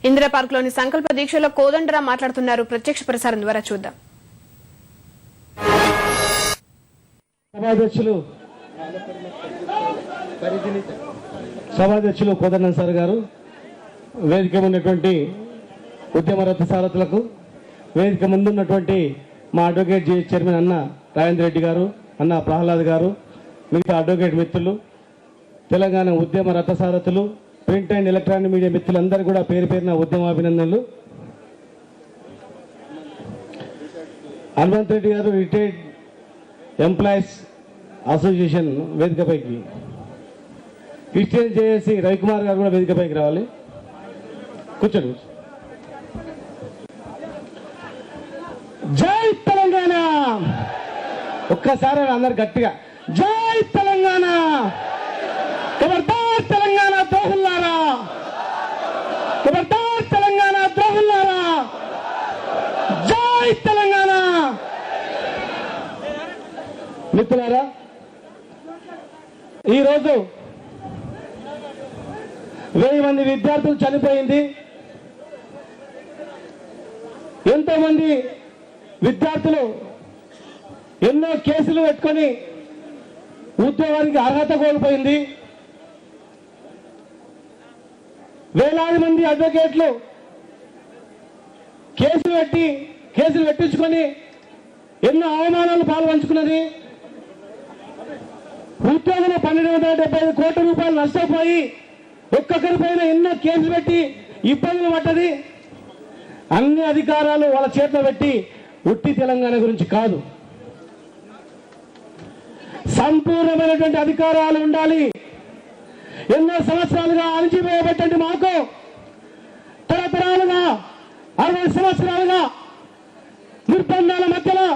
Indira park లోని సంకల్ప దీక్షలో కోదండరాం మాట్లాడుతున్నారు. ప్రత్యక్ష ప్రసారం ద్వారా చూద్దాం. సభాధ్యక్షులు కోదండరాం సార్ గారు, వేదిక ఉన్నటువంటి ఉద్యమ రథసారథులకు, వేదిక ముందున్నటువంటి మా అడ్వకేట్ చైర్మన్ అన్న రాజేంద్ర రెడ్డి గారు, అన్న ప్రహ్లాద్ గారు, మిగతా అడ్వకేట్ మిత్రులు, తెలంగాణ ఉద్యమ రథసారథులు, ప్రింట్ అండ్ ఎలక్ట్రానిక్ మీడియా మిత్రులందరూ కూడా పేరు పేరున ఉద్యమాభినందనలు. హనుమంత్ రెడ్డి గారు, రిటైర్డ్ ఎంప్లాయీస్ అసోసియేషన్ వేదికపైకి, క్రిస్టియన్ జేఏసీ రవికుమార్ గారు కూడా వేదికపైకి రావాలి. కూర్చోండి. జై తెలంగాణ! ఒక్కసారి అందరు గట్టిగా జై తెలంగాణ! ఖబర్దార్ తెలంగాణ ద్రోహులారా! ఖబర్దార్ తెలంగాణ ద్రోహులారా! జై తెలంగాణ! మిత్రులారా, ఈరోజు 1000 మంది విద్యార్థులు చనిపోయింది. ఎంతో మంది విద్యార్థులు ఎన్నో కేసులు పెట్టుకొని ఉద్యోగానికి అర్హత కోల్పోయింది. వేలాది మంది అడ్వకేట్లు కేసులు పెట్టించుకొని ఎన్నో అవమానాలు పాల్పంచుకున్నది. ఉద్యోగంలో 1275 కోట్ల రూపాయలు నష్టపోయి ఒక్కొక్కరి పైన ఎన్నో కేసులు పెట్టి ఇబ్బందులు పడ్డది. అన్ని అధికారాలు వాళ్ళ చేతిలో పెట్టి ఉట్టి తెలంగాణ గురించి కాదు, సంపూర్ణమైనటువంటి అధికారాలు ఉండాలి. ఎన్నో సంవత్సరాలుగా అణిచివేయబట్టి మాకు తరతరాలుగా 60 సంవత్సరాలుగా నిర్బంధాల మధ్యలో,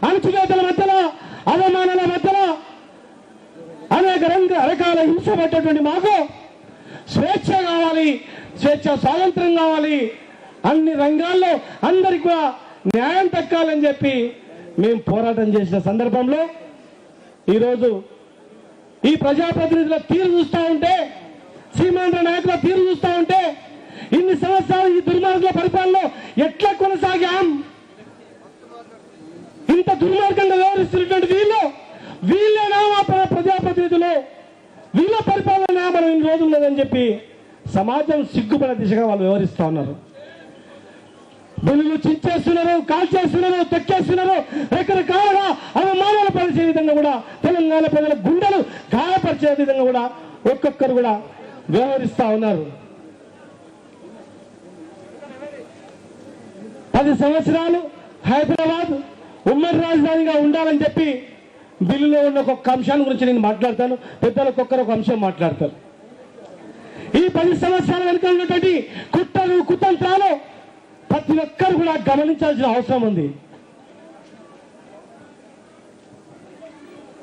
అణచివేతల మధ్యలో, అవమానాల మధ్యలో అనేక రకాల హింస పట్టేటువంటి మాకు స్వేచ్ఛ కావాలి, స్వేచ్ఛ స్వాతంత్రం కావాలి, అన్ని రంగాల్లో అందరికీ కూడా న్యాయం దక్కాలని చెప్పి మేము పోరాటం చేసిన సందర్భంలో ఈరోజు ఈ ప్రజాప్రతినిధుల తీరు చూస్తూ ఉంటే, సీమాంధ్ర నాయకుల తీరు చూస్తూ ఉంటే, ఇన్ని సంవత్సరాలు ఈ దుర్మార్గుల పరిపాలనలో ఎట్లా కొనసాగాం? ఇంత దుర్మార్గంగా వ్యవహరిస్తున్నటువంటి వీళ్ళేనా మా ప్రజాప్రతినిధులు? వీళ్ళ పరిపాలన మనం ఇన్ని రోజులు లేదని చెప్పి సమాజం సిగ్గుపడే దిశగా వాళ్ళు వ్యవహరిస్తూ ఉన్నారు. బిల్లులు చించేస్తున్నారు, కాల్చేస్తున్నారు, తొక్కేస్తున్నారు, రకరకాలుగా అవమానాలు పరిచే విధంగా కూడా తెలంగాణ ప్రజల గుండెలు గాయపరిచే విధంగా కూడా ఒక్కొక్కరు కూడా వ్యవహరిస్తూ ఉన్నారు. 10 సంవత్సరాలు హైదరాబాద్ ఉమ్మడి రాజధానిగా ఉండాలని చెప్పి బిల్లులో ఉన్న ఒక్కొక్క అంశాన్ని గురించి నేను మాట్లాడతాను. పెద్దలు ఒక్కొక్కరు ఒక అంశం మాట్లాడతారు. ఈ 10 సంవత్సరాల వెనుక ఉన్నటువంటి కుట్రలు, కుతంత్రాలు ప్రతి ఒక్కరు కూడా గమనించాల్సిన అవసరం ఉంది.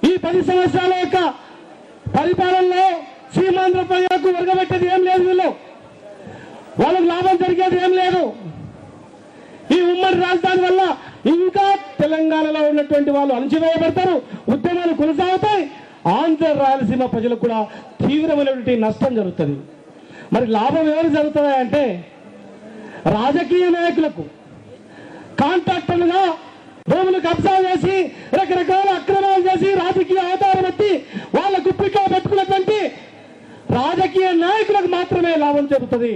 ఈ 10 సంవత్సరాల యొక్క పరిపాలనలో సీమాంధ్ర ప్రజలకు వర్గబెట్టేది ఏం లేదు, వాళ్ళకు లాభం జరిగేది ఏం లేదు. ఈ ఉమ్మడి రాజధాని వల్ల ఇంకా తెలంగాణలో ఉన్నటువంటి వాళ్ళు అణచివేయబడతారు, ఉద్యమాలు కొనసాగుతాయి, ఆంధ్ర రాయలసీమ ప్రజలకు కూడా తీవ్రమైనటువంటి నష్టం జరుగుతుంది. మరి లాభం ఎవరు జరుగుతుందంటే రాజకీయ నాయకులకు, కాంట్రాక్టర్లుగా భూములు కబ్జా చేసి రకరకాల అక్రమాలు చేసి రాజకీయ ఆధారం ఎత్తి వాళ్ళ గుప్పిట్లో పెట్టుకున్నటువంటి రాజకీయ నాయకులకు మాత్రమే లాభం జరుగుతుంది.